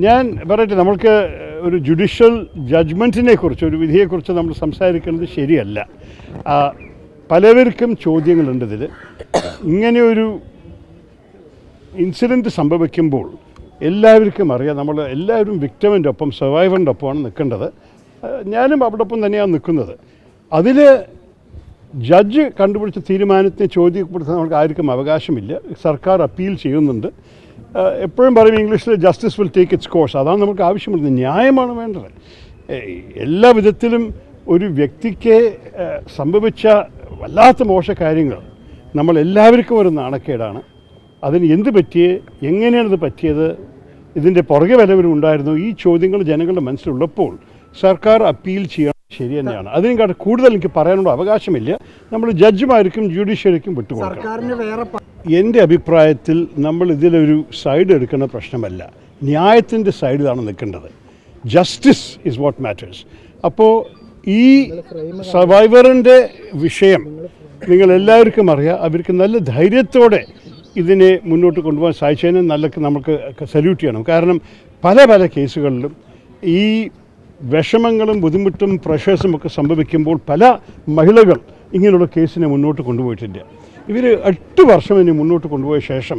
ഞാൻ പറയട്ടെ, നമ്മൾക്ക് ഒരു ജുഡീഷ്യൽ ജഡ്ജ്മെൻറ്റിനെ കുറിച്ച്, ഒരു വിധിയെക്കുറിച്ച് നമ്മൾ സംസാരിക്കുന്നത് ശരിയല്ല. പലവർക്കും ചോദ്യങ്ങളുണ്ട് ഇതിൽ. ഇങ്ങനെയൊരു ഇൻസിഡൻറ്റ് സംഭവിക്കുമ്പോൾ എല്ലാവർക്കും അറിയാം, നമ്മൾ എല്ലാവരും വിക്ടിമിൻ്റെ ഒപ്പം, സർവൈവറിൻ്റെ ഒപ്പമാണ് നിൽക്കേണ്ടത്. ഞാനും അവിടൊപ്പം തന്നെയാണ് നിൽക്കുന്നത്. അതിൽ ജഡ്ജ് കണ്ടുപിടിച്ച തീരുമാനത്തെ ചോദ്യപ്പെടുത്താൻ നമുക്ക് ആർക്കും അവകാശമില്ല. സർക്കാർ അപ്പീൽ ചെയ്യുന്നുണ്ട്. എപ്പോഴും പറയും ഇംഗ്ലീഷിൽ justice will take it's course. അതാണ് നമുക്ക് ആവശ്യമുള്ളത്. ന്യായമാണ് വേണ്ടത്. എല്ലാ വിധത്തിലും ഒരു വ്യക്തിക്ക് സംഭവിച്ച വല്ലാത്ത മോശകാര്യങ്ങൾ നമ്മൾ എല്ലാവർക്കും ഒരു നാണക്കേടാണ്. അതിന് എന്ത് പറ്റിയേ, എങ്ങനെയാണത് പറ്റിയത്, ഇതിൻ്റെ പുറകെ വല്ലവരും ഉണ്ടായിരുന്നു, ഈ ചോദ്യങ്ങൾ ജനങ്ങളുടെ മനസ്സിലുള്ളപ്പോൾ സർക്കാർ അപ്പീൽ ചെയ്യണം. ശരി തന്നെയാണ്. അതിനെക്കാട്ട് കൂടുതൽ എനിക്ക് പറയാനുള്ള അവകാശമില്ല. നമ്മൾ ജഡ്ജിമാർക്കും ജുഡീഷ്യറിക്കും വിട്ടുകൊടുക്കണം. എൻ്റെ അഭിപ്രായത്തിൽ നമ്മൾ ഇതിലൊരു സൈഡ് എടുക്കുന്ന പ്രശ്നമല്ല, ന്യായത്തിൻ്റെ സൈഡിലാണ് നിൽക്കേണ്ടത്. Justice is what matters. അപ്പോൾ ഈ സർവൈവറിൻ്റെ വിഷയം നിങ്ങളെല്ലാവർക്കും അറിയാം. അവർക്ക് നല്ല ധൈര്യത്തോടെ ഇതിനെ മുന്നോട്ട് കൊണ്ടുപോകാൻ സാധിച്ചതിന് നമുക്ക് സല്യൂട്ട് ചെയ്യണം. കാരണം പല കേസുകളിലും ഈ വിഷമങ്ങളും ബുദ്ധിമുട്ടും പ്രഷേഴ്സും ഒക്കെ സംഭവിക്കുമ്പോൾ പല മഹിളകൾ ഇങ്ങനെയുള്ള കേസിനെ മുന്നോട്ട് കൊണ്ടുപോയിട്ടില്ല. ഇവർ 8 വർഷം ഇനി മുന്നോട്ട് കൊണ്ടുപോയ ശേഷം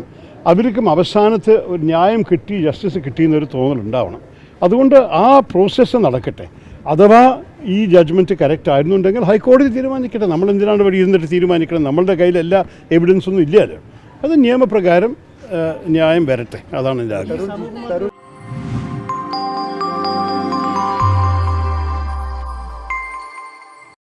അവർക്കും അവസാനത്ത് ഒരു ന്യായം കിട്ടി, ജസ്റ്റിസ് കിട്ടിയെന്നൊരു തോന്നലുണ്ടാവണം. അതുകൊണ്ട് ആ പ്രോസസ്സ് നടക്കട്ടെ. അഥവാ ഈ ജഡ്ജ്മെൻറ്റ് കറക്റ്റ് ആയിരുന്നുണ്ടെങ്കിൽ ഹൈക്കോടതി തീരുമാനിക്കട്ടെ. നമ്മളെന്തിനാണ് ഇവിടെ ഇരുന്നിട്ട് തീരുമാനിക്കണം? നമ്മളുടെ കയ്യിൽ എല്ലാ എവിഡൻസൊന്നും ഇല്ലല്ലോ. അത് നിയമപ്രകാരം ന്യായം വരട്ടെ. അതാണ് എൻ്റെ ആഗ്രഹം.